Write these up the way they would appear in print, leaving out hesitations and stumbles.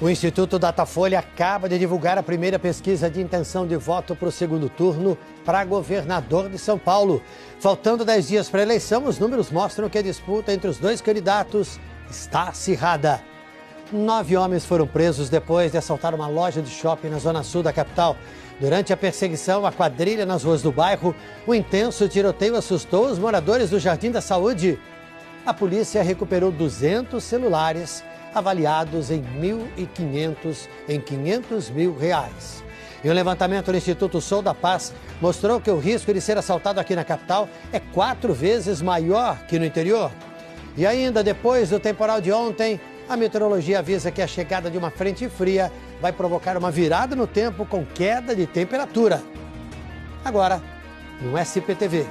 O Instituto Datafolha acaba de divulgar a primeira pesquisa de intenção de voto para o segundo turno para governador de São Paulo. Faltando 10 dias para a eleição, os números mostram que a disputa entre os dois candidatos está acirrada. 9 homens foram presos depois de assaltar uma loja de shopping na zona sul da capital. Durante a perseguição à quadrilha nas ruas do bairro, o intenso tiroteio assustou os moradores do Jardim da Saúde. A polícia recuperou 200 celulares avaliados em 500 mil reais. E um levantamento do Instituto Sou da Paz mostrou que o risco de ser assaltado aqui na capital é 4 vezes maior que no interior. E ainda depois do temporal de ontem, a meteorologia avisa que a chegada de uma frente fria vai provocar uma virada no tempo com queda de temperatura. Agora, no SPTV.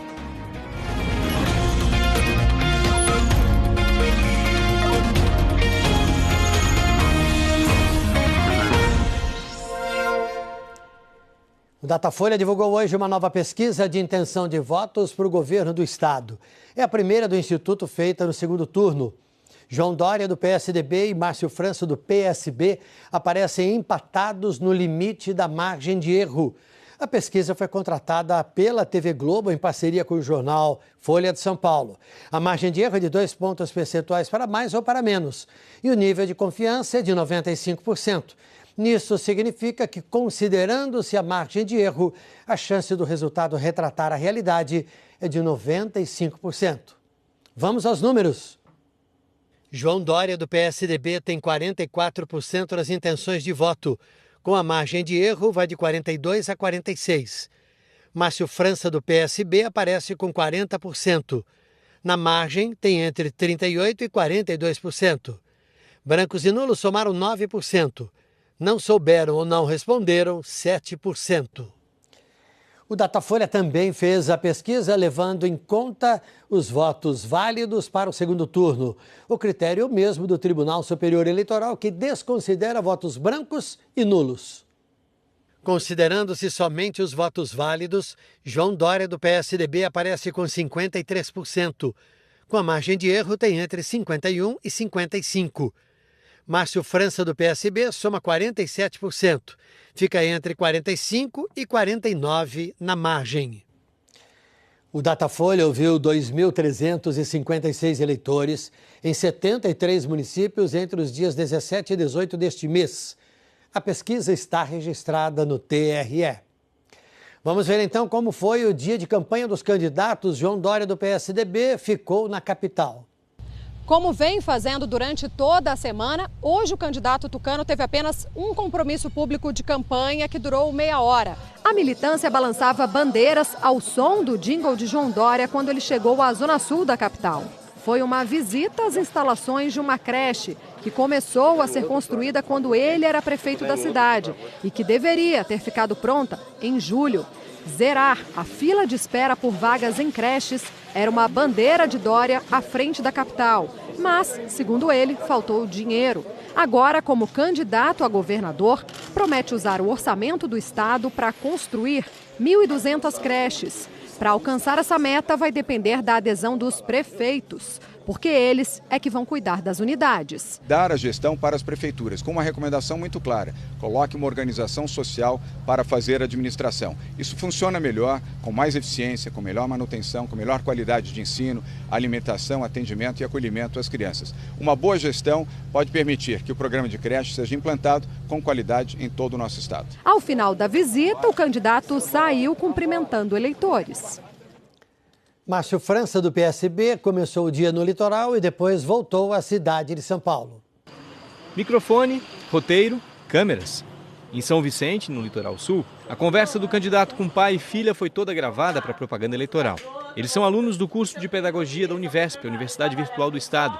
O Datafolha divulgou hoje uma nova pesquisa de intenção de votos para o governo do estado. É a primeira do Instituto feita no segundo turno. João Dória, do PSDB, e Márcio França, do PSB, aparecem empatados no limite da margem de erro. A pesquisa foi contratada pela TV Globo em parceria com o jornal Folha de São Paulo. A margem de erro é de 2 pontos percentuais para mais ou para menos. E o nível de confiança é de 95%. Nisso significa que, considerando-se a margem de erro, a chance do resultado retratar a realidade é de 95%. Vamos aos números. João Dória, do PSDB, tem 44% das intenções de voto. Com a margem de erro, vai de 42% a 46%. Márcio França, do PSB, aparece com 40%. Na margem, tem entre 38% e 42%. Brancos e nulos somaram 9%. Não souberam ou não responderam 7%. O Datafolha também fez a pesquisa levando em conta os votos válidos para o segundo turno. O critério é o mesmo do Tribunal Superior Eleitoral, que desconsidera votos brancos e nulos. Considerando-se somente os votos válidos, João Dória, do PSDB, aparece com 53%. Com a margem de erro, tem entre 51% e 55%. Márcio França, do PSB, soma 47%. Fica entre 45% e 49% na margem. O Datafolha ouviu 2.356 eleitores em 73 municípios entre os dias 17 e 18 deste mês. A pesquisa está registrada no TRE. Vamos ver então como foi o dia de campanha dos candidatos. João Dória, do PSDB, ficou na capital. Como vem fazendo durante toda a semana, hoje o candidato tucano teve apenas um compromisso público de campanha que durou meia hora. A militância balançava bandeiras ao som do jingle de João Dória quando ele chegou à zona sul da capital. Foi uma visita às instalações de uma creche que começou a ser construída quando ele era prefeito da cidade e que deveria ter ficado pronta em julho. Zerar a fila de espera por vagas em creches era uma bandeira de Dória à frente da capital. Mas, segundo ele, faltou dinheiro. Agora, como candidato a governador, promete usar o orçamento do estado para construir 1.200 creches. Para alcançar essa meta, vai depender da adesão dos prefeitos, porque eles é que vão cuidar das unidades. Dar a gestão para as prefeituras, com uma recomendação muito clara. Coloque uma organização social para fazer a administração. Isso funciona melhor, com mais eficiência, com melhor manutenção, com melhor qualidade de ensino, alimentação, atendimento e acolhimento às crianças. Uma boa gestão pode permitir que o programa de creche seja implantado com qualidade em todo o nosso estado. Ao final da visita, o candidato saiu cumprimentando eleitores. Márcio França, do PSB, começou o dia no litoral e depois voltou à cidade de São Paulo. Microfone, roteiro, câmeras. Em São Vicente, no litoral sul, a conversa do candidato com pai e filha foi toda gravada para propaganda eleitoral. Eles são alunos do curso de Pedagogia da Univesp, a Universidade Virtual do Estado.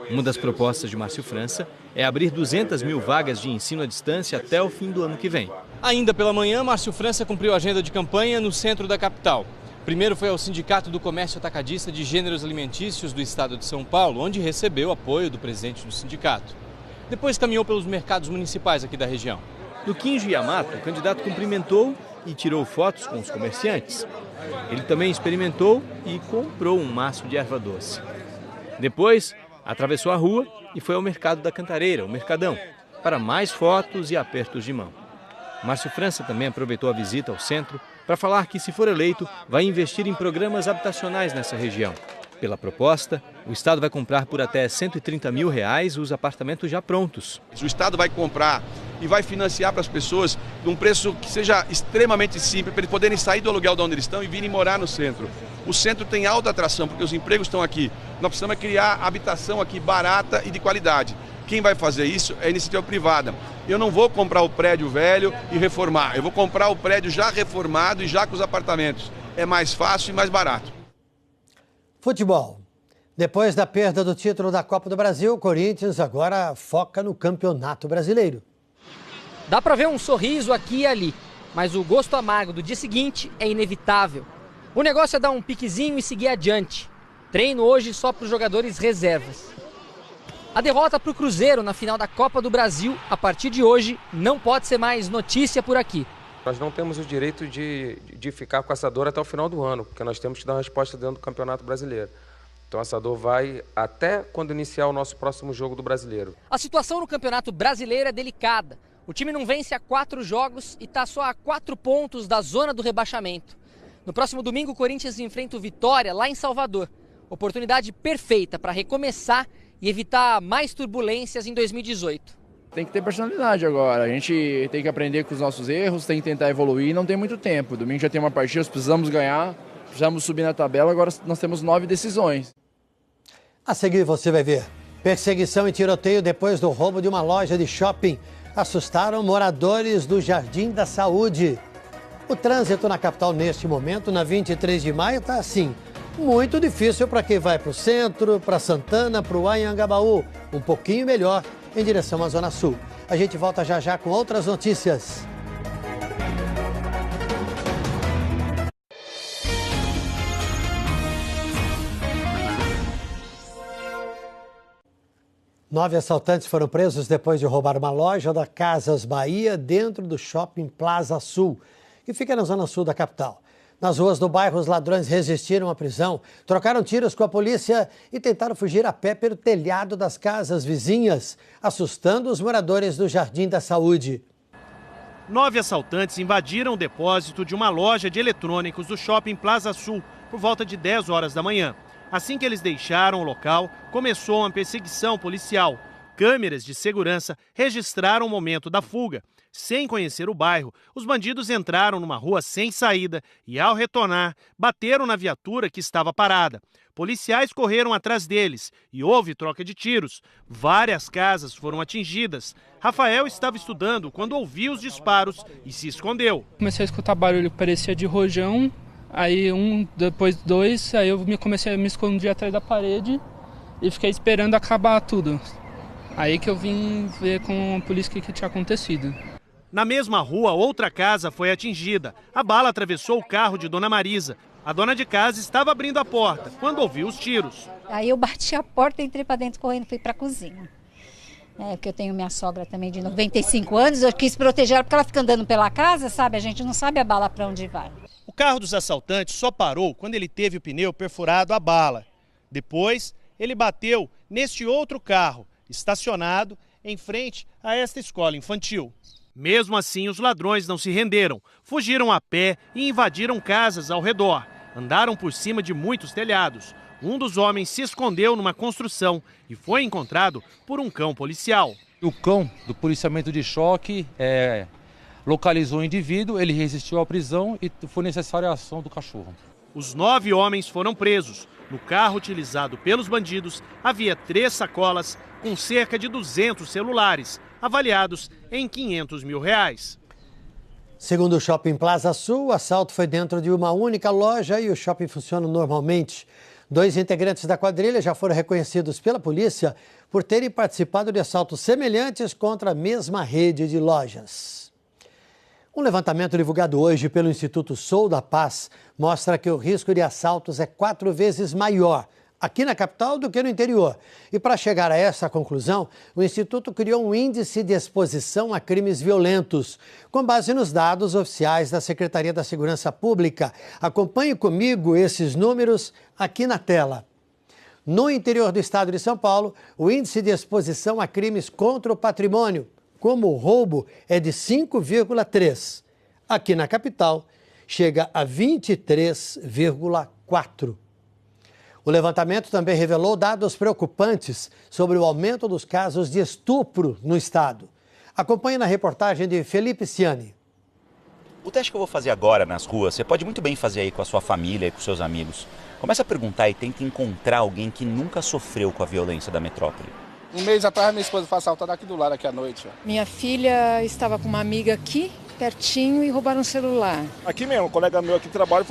Uma das propostas de Márcio França é abrir 200 mil vagas de ensino à distância até o fim do ano que vem. Ainda pela manhã, Márcio França cumpriu a agenda de campanha no centro da capital. Primeiro foi ao Sindicato do Comércio Atacadista de Gêneros Alimentícios do Estado de São Paulo, onde recebeu apoio do presidente do sindicato. Depois caminhou pelos mercados municipais aqui da região. No Quinjo Yamato, o candidato cumprimentou e tirou fotos com os comerciantes. Ele também experimentou e comprou um maço de erva doce. Depois, atravessou a rua e foi ao Mercado da Cantareira, o Mercadão. para mais fotos e apertos de mão. Márcio França também aproveitou a visita ao centro para falar que, se for eleito, vai investir em programas habitacionais nessa região. Pela proposta, o Estado vai comprar por até R$130 mil os apartamentos já prontos. O Estado vai comprar e vai financiar para as pessoas num preço que seja extremamente simples, para eles poderem sair do aluguel de onde eles estão e virem morar no centro. O centro tem alta atração, porque os empregos estão aqui. Nós precisamos criar habitação aqui barata e de qualidade. Quem vai fazer isso é a iniciativa privada. Eu não vou comprar o prédio velho e reformar. Eu vou comprar o prédio já reformado e já com os apartamentos. É mais fácil e mais barato. Futebol. Depois da perda do título da Copa do Brasil, o Corinthians agora foca no Campeonato Brasileiro. Dá para ver um sorriso aqui e ali, mas o gosto amargo do dia seguinte é inevitável. O negócio é dar um piquezinho e seguir adiante. Treino hoje só para os jogadores reservas. A derrota para o Cruzeiro na final da Copa do Brasil, a partir de hoje, não pode ser mais notícia por aqui. Nós não temos o direito de ficar com essa dor até o final do ano, porque nós temos que dar uma resposta dentro do Campeonato Brasileiro. Então essa dor vai até quando iniciar o nosso próximo jogo do Brasileiro. A situação no Campeonato Brasileiro é delicada. O time não vence há 4 jogos e está só a 4 pontos da zona do rebaixamento. No próximo domingo, o Corinthians enfrenta o Vitória lá em Salvador. Oportunidade perfeita para recomeçar e evitar mais turbulências em 2018. Tem que ter personalidade agora, a gente tem que aprender com os nossos erros, tem que tentar evoluir, não tem muito tempo. Domingo já tem uma partida, nós precisamos ganhar, precisamos subir na tabela, agora nós temos 9 decisões. A seguir você vai ver. Perseguição e tiroteio depois do roubo de uma loja de shopping assustaram moradores do Jardim da Saúde. O trânsito na capital neste momento, na 23 de maio, está assim, muito difícil para quem vai para o centro, para Santana, para o Anhangabaú. Um pouquinho melhor em direção à Zona Sul. A gente volta já já com outras notícias. Nove assaltantes foram presos depois de roubar uma loja da Casas Bahia dentro do Shopping Plaza Sul, que fica na Zona Sul da capital. Nas ruas do bairro, os ladrões resistiram à prisão, trocaram tiros com a polícia e tentaram fugir a pé pelo telhado das casas vizinhas, assustando os moradores do Jardim da Saúde. 9 assaltantes invadiram o depósito de uma loja de eletrônicos do Shopping Plaza Sul por volta de 10 horas da manhã. Assim que eles deixaram o local, começou uma perseguição policial. Câmeras de segurança registraram o momento da fuga. Sem conhecer o bairro, os bandidos entraram numa rua sem saída e, ao retornar, bateram na viatura que estava parada. Policiais correram atrás deles e houve troca de tiros. Várias casas foram atingidas. Rafael estava estudando quando ouviu os disparos e se escondeu. Comecei a escutar barulho que parecia de rojão, aí depois 2, aí eu comecei a me esconder atrás da parede e fiquei esperando acabar tudo. Aí que eu vim ver com a polícia o que tinha acontecido. Na mesma rua, outra casa foi atingida. A bala atravessou o carro de Dona Marisa. A dona de casa estava abrindo a porta quando ouviu os tiros. Aí eu bati a porta, entrei para dentro correndo, fui para a cozinha. Porque eu tenho minha sogra também de 95 anos, eu quis proteger ela porque ela fica andando pela casa, sabe? A gente não sabe a bala para onde vai. O carro dos assaltantes só parou quando ele teve o pneu perfurado a bala. Depois, ele bateu neste outro carro, estacionado em frente a esta escola infantil. Mesmo assim, os ladrões não se renderam, fugiram a pé e invadiram casas ao redor. Andaram por cima de muitos telhados. Um dos homens se escondeu numa construção e foi encontrado por um cão policial. O cão do policiamento de choque localizou o indivíduo, ele resistiu à prisão e foi necessária a ação do cachorro. Os 9 homens foram presos. No carro utilizado pelos bandidos havia 3 sacolas com cerca de 200 celulares, avaliados em R$500 mil. Segundo o Shopping Plaza Sul, o assalto foi dentro de uma única loja e o shopping funciona normalmente. 2 integrantes da quadrilha já foram reconhecidos pela polícia por terem participado de assaltos semelhantes contra a mesma rede de lojas. Um levantamento divulgado hoje pelo Instituto Sou da Paz mostra que o risco de assaltos é 4 vezes maior aqui na capital do que no interior. E para chegar a essa conclusão, o Instituto criou um índice de exposição a crimes violentos, com base nos dados oficiais da Secretaria da Segurança Pública. Acompanhe comigo esses números aqui na tela. No interior do estado de São Paulo, o índice de exposição a crimes contra o patrimônio como o roubo é de 5,3. Aqui na capital, chega a 23,4. O levantamento também revelou dados preocupantes sobre o aumento dos casos de estupro no estado. Acompanhe na reportagem de Felipe Ciani. O teste que eu vou fazer agora nas ruas, você pode muito bem fazer aí com a sua família e com seus amigos. Começa a perguntar e tenta encontrar alguém que nunca sofreu com a violência da metrópole. Um mês atrás, minha esposa foi assaltada aqui do lado, aqui à noite. Minha filha estava com uma amiga aqui, pertinho, e roubaram o celular. Aqui mesmo, um colega meu aqui que trabalha,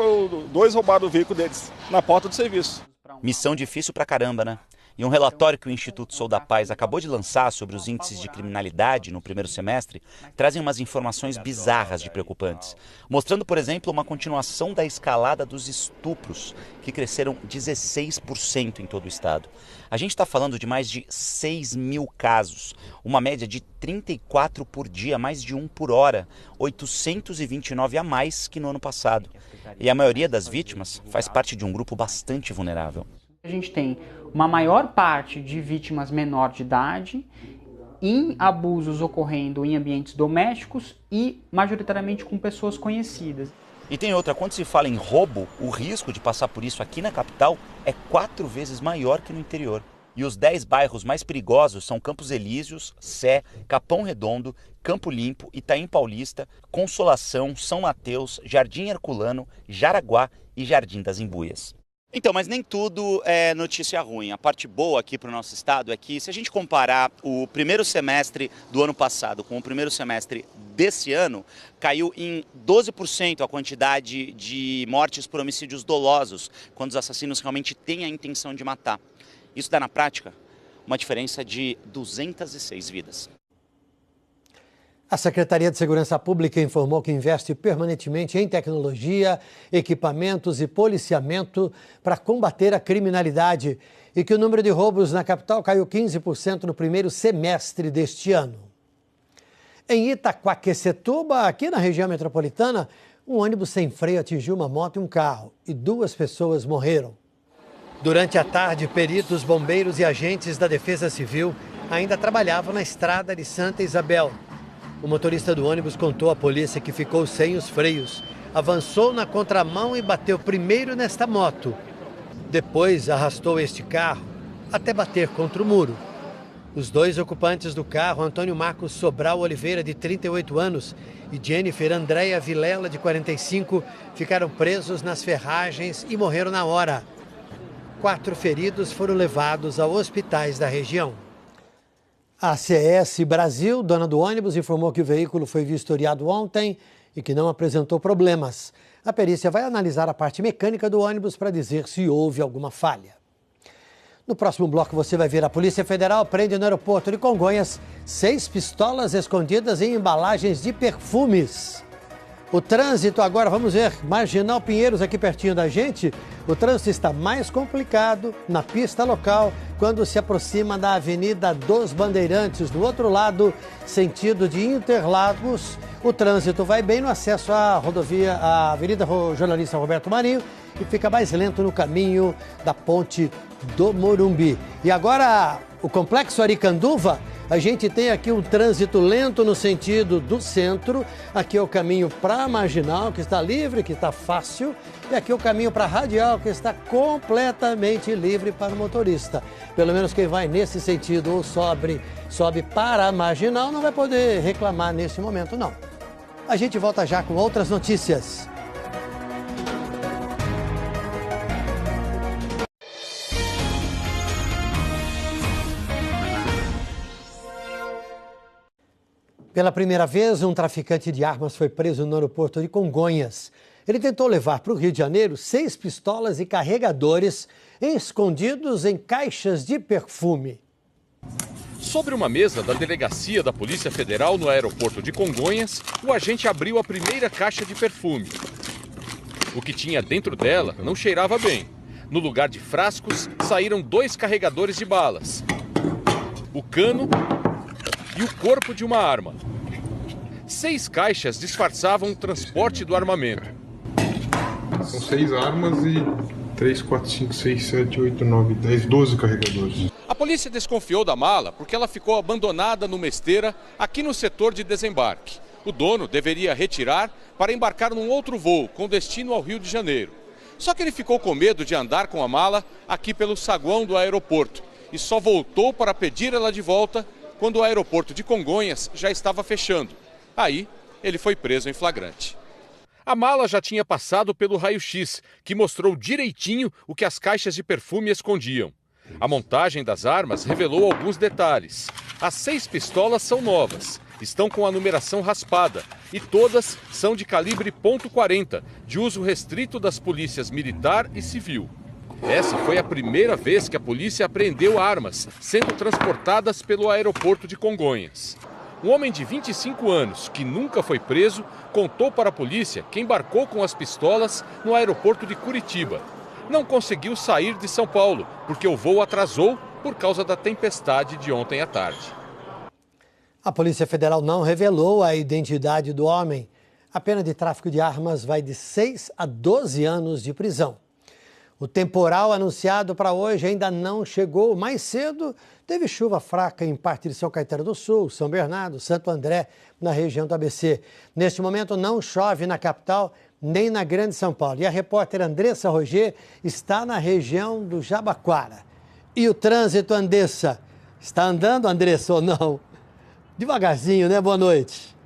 dois roubaram o veículo deles na porta do serviço. Missão difícil pra caramba, né? E um relatório que o Instituto Sou da Paz acabou de lançar sobre os índices de criminalidade no primeiro semestre trazem umas informações bizarras de preocupantes, mostrando, por exemplo, uma continuação da escalada dos estupros, que cresceram 16% em todo o estado. A gente está falando de mais de 6 mil casos, uma média de 34 por dia, mais de um por hora, 829 a mais que no ano passado. E a maioria das vítimas faz parte de um grupo bastante vulnerável. A gente tem uma maior parte de vítimas menor de idade, em abusos ocorrendo em ambientes domésticos e majoritariamente com pessoas conhecidas. E tem outra, quando se fala em roubo, o risco de passar por isso aqui na capital é 4 vezes maior que no interior. E os 10 bairros mais perigosos são Campos Elíseos, Sé, Capão Redondo, Campo Limpo, Itaim Paulista, Consolação, São Mateus, Jardim Herculano, Jaraguá e Jardim das Embuias. Então, mas nem tudo é notícia ruim. A parte boa aqui para o nosso estado é que, se a gente comparar o primeiro semestre do ano passado com o primeiro semestre desse ano, caiu em 12% a quantidade de mortes por homicídios dolosos, quando os assassinos realmente têm a intenção de matar. Isso dá, na prática, uma diferença de 206 vidas. A Secretaria de Segurança Pública informou que investe permanentemente em tecnologia, equipamentos e policiamento para combater a criminalidade e que o número de roubos na capital caiu 15% no primeiro semestre deste ano. Em Itaquaquecetuba, aqui na região metropolitana, um ônibus sem freio atingiu uma moto e um carro e 2 pessoas morreram. Durante a tarde, peritos, bombeiros e agentes da Defesa Civil ainda trabalhavam na estrada de Santa Isabel. O motorista do ônibus contou à polícia que ficou sem os freios, avançou na contramão e bateu primeiro nesta moto. Depois arrastou este carro até bater contra o muro. Os 2 ocupantes do carro, Antônio Marcos Sobral Oliveira, de 38 anos, e Jennifer Andréia Vilela, de 45, ficaram presos nas ferragens e morreram na hora. 4 feridos foram levados a hospitais da região. A CS Brasil, dona do ônibus, informou que o veículo foi vistoriado ontem e que não apresentou problemas. A perícia vai analisar a parte mecânica do ônibus para dizer se houve alguma falha. No próximo bloco você vai ver a Polícia Federal prende no aeroporto de Congonhas 6 pistolas escondidas em embalagens de perfumes. O trânsito agora, vamos ver, Marginal Pinheiros aqui pertinho da gente. O trânsito está mais complicado na pista local quando se aproxima da Avenida dos Bandeirantes. Do outro lado, sentido de Interlagos, o trânsito vai bem no acesso à rodovia, à Avenida Jornalista Roberto Marinho, e fica mais lento no caminho da Ponte do Morumbi. E agora, o Complexo Aricanduva, a gente tem aqui um trânsito lento no sentido do centro. Aqui é o caminho para a Marginal, que está livre, que está fácil. E aqui é o caminho para a Radial, que está completamente livre para o motorista. Pelo menos quem vai nesse sentido ou sobe para a Marginal não vai poder reclamar nesse momento, não. A gente volta já com outras notícias. Pela primeira vez, um traficante de armas foi preso no aeroporto de Congonhas. Ele tentou levar para o Rio de Janeiro 6 pistolas e carregadores escondidos em caixas de perfume. Sobre uma mesa da delegacia da Polícia Federal no aeroporto de Congonhas, o agente abriu a primeira caixa de perfume. O que tinha dentro dela não cheirava bem. No lugar de frascos, saíram 2 carregadores de balas, o cano e o corpo de uma arma. 6 caixas disfarçavam o transporte do armamento. São 6 armas e 3, 4, 5, 6, 7, 8, 9, 10, 12 carregadores. A polícia desconfiou da mala porque ela ficou abandonada numa esteira aqui no setor de desembarque. O dono deveria retirar para embarcar num outro voo com destino ao Rio de Janeiro. Só que ele ficou com medo de andar com a mala aqui pelo saguão do aeroporto e só voltou para pedir ela de volta quando o aeroporto de Congonhas já estava fechando. Aí, ele foi preso em flagrante. A mala já tinha passado pelo raio-x, que mostrou direitinho o que as caixas de perfume escondiam. A montagem das armas revelou alguns detalhes. As 6 pistolas são novas, estão com a numeração raspada e todas são de calibre .40, de uso restrito das polícias militar e civil. Essa foi a primeira vez que a polícia apreendeu armas sendo transportadas pelo aeroporto de Congonhas. Um homem de 25 anos, que nunca foi preso, contou para a polícia que embarcou com as pistolas no aeroporto de Curitiba. Não conseguiu sair de São Paulo, porque o voo atrasou por causa da tempestade de ontem à tarde. A Polícia Federal não revelou a identidade do homem. A pena de tráfico de armas vai de 6 a 12 anos de prisão. O temporal anunciado para hoje ainda não chegou. Mais cedo, teve chuva fraca em parte de São Caetano do Sul, São Bernardo, Santo André, na região do ABC. Neste momento, não chove na capital nem na Grande São Paulo. E a repórter Andressa Roger está na região do Jabaquara. E o trânsito, Andressa? Está andando, Andressa, ou não? Devagarzinho, né? Boa noite.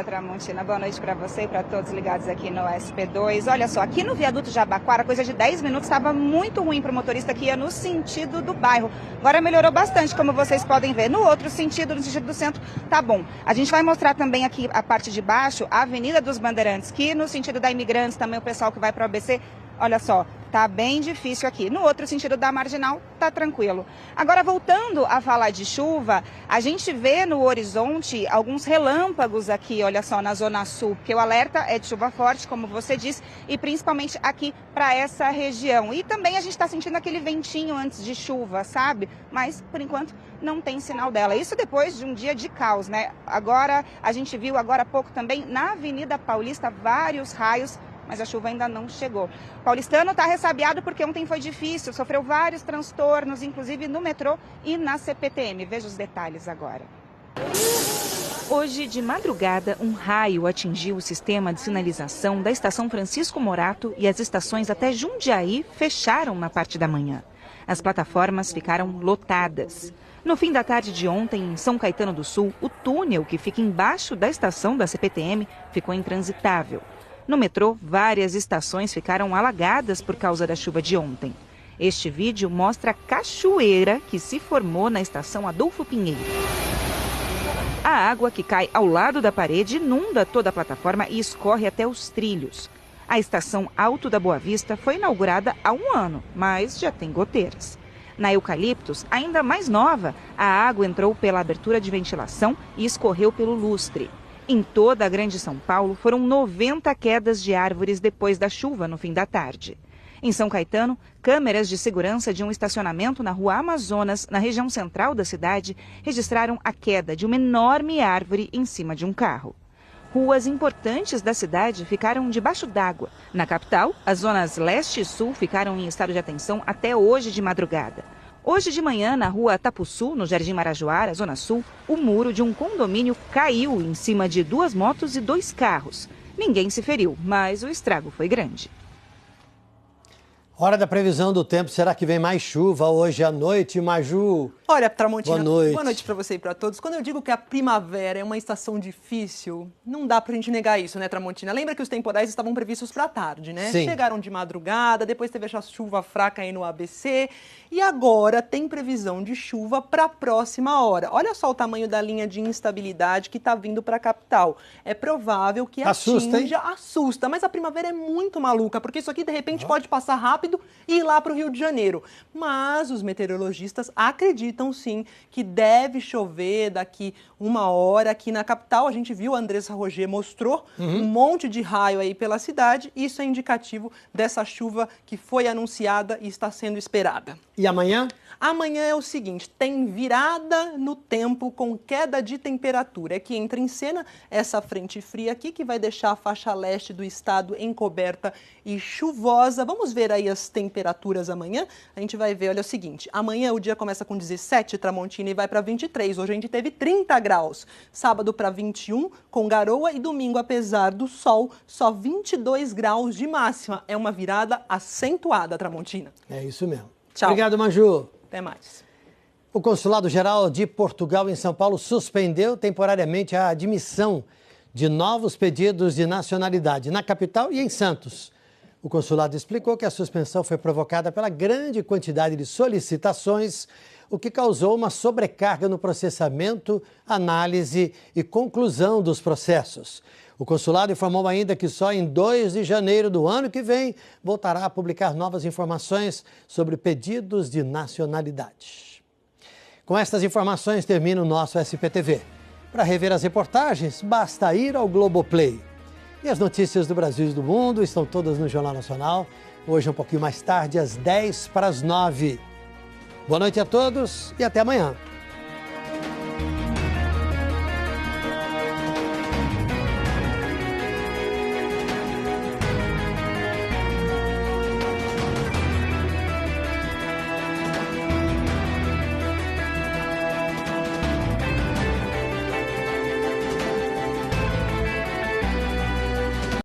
Tramontina, boa noite para você e para todos ligados aqui no SP2. Olha só, aqui no viaduto Jabaquara, coisa de 10 minutos, estava muito ruim para o motorista que ia no sentido do bairro. Agora melhorou bastante, como vocês podem ver. No outro sentido, no sentido do centro, tá bom. A gente vai mostrar também aqui a parte de baixo, a Avenida dos Bandeirantes, que no sentido da Imigrantes, também o pessoal que vai para o ABC, olha só, tá bem difícil aqui. No outro sentido da Marginal, tá tranquilo. Agora, voltando a falar de chuva, a gente vê no horizonte alguns relâmpagos aqui, olha só, na Zona Sul, porque o alerta é de chuva forte, como você disse, e principalmente aqui para essa região. E também a gente está sentindo aquele ventinho antes de chuva, sabe? Mas, por enquanto, não tem sinal dela. Isso depois de um dia de caos, né? Agora, a gente viu agora há pouco também na Avenida Paulista vários raios, mas a chuva ainda não chegou. O paulistano está ressabiado porque ontem foi difícil, sofreu vários transtornos, inclusive no metrô e na CPTM. Veja os detalhes agora. Hoje, de madrugada, um raio atingiu o sistema de sinalização da estação Francisco Morato e as estações até Jundiaí fecharam na parte da manhã. As plataformas ficaram lotadas. No fim da tarde de ontem, em São Caetano do Sul, o túnel que fica embaixo da estação da CPTM ficou intransitável. No metrô, várias estações ficaram alagadas por causa da chuva de ontem. Este vídeo mostra a cachoeira que se formou na estação Adolfo Pinheiro. A água que cai ao lado da parede inunda toda a plataforma e escorre até os trilhos. A estação Alto da Boa Vista foi inaugurada há 1 ano, mas já tem goteiras. Na Eucaliptos, ainda mais nova, a água entrou pela abertura de ventilação e escorreu pelo lustre. Em toda a Grande São Paulo, foram 90 quedas de árvores depois da chuva no fim da tarde. Em São Caetano, câmeras de segurança de um estacionamento na Rua Amazonas, na região central da cidade, registraram a queda de uma enorme árvore em cima de um carro. Ruas importantes da cidade ficaram debaixo d'água. Na capital, as zonas leste e sul ficaram em estado de atenção até hoje de madrugada. Hoje de manhã, na rua Tapuçu, no Jardim Marajoara, Zona Sul, o muro de um condomínio caiu em cima de 2 motos e 2 carros. Ninguém se feriu, mas o estrago foi grande. Hora da previsão do tempo. Será que vem mais chuva hoje à noite, Maju? Olha, Tramontina, boa noite para você e para todos. Quando eu digo que a primavera é uma estação difícil, não dá pra gente negar isso, né, Tramontina? Lembra que os temporais estavam previstos para tarde, né? Sim. Chegaram de madrugada, depois teve essa chuva fraca aí no ABC e agora tem previsão de chuva para a próxima hora. Olha só o tamanho da linha de instabilidade que está vindo para a capital. É provável que assusta, mas a primavera é muito maluca, porque isso aqui de repente pode passar rápido e ir lá para o Rio de Janeiro. Mas os meteorologistas acreditam sim que deve chover daqui 1 hora aqui na capital. A gente viu, a Andressa Roger mostrou um monte de raio aí pela cidade. Isso é indicativo dessa chuva que foi anunciada e está sendo esperada. E amanhã? Amanhã é o seguinte, tem virada no tempo com queda de temperatura. É que entra em cena essa frente fria aqui que vai deixar a faixa leste do estado encoberta e chuvosa. Vamos ver aí as temperaturas amanhã, a gente vai ver, olha o seguinte, amanhã o dia começa com 17, Tramontina, e vai para 23. Hoje a gente teve 30 graus. Sábado para 21, com garoa, e domingo, apesar do sol, só 22 graus de máxima. É uma virada acentuada, Tramontina. É isso mesmo. Tchau. Obrigado, Maju. Até mais. O Consulado-Geral de Portugal em São Paulo suspendeu temporariamente a admissão de novos pedidos de nacionalidade na capital e em Santos. O consulado explicou que a suspensão foi provocada pela grande quantidade de solicitações, o que causou uma sobrecarga no processamento, análise e conclusão dos processos. O consulado informou ainda que só em 2 de janeiro do ano que vem voltará a publicar novas informações sobre pedidos de nacionalidade. Com estas informações termina o nosso SPTV. Para rever as reportagens, basta ir ao Globoplay. E as notícias do Brasil e do mundo estão todas no Jornal Nacional. Hoje, um pouquinho mais tarde, às 10 para as 9. Boa noite a todos e até amanhã.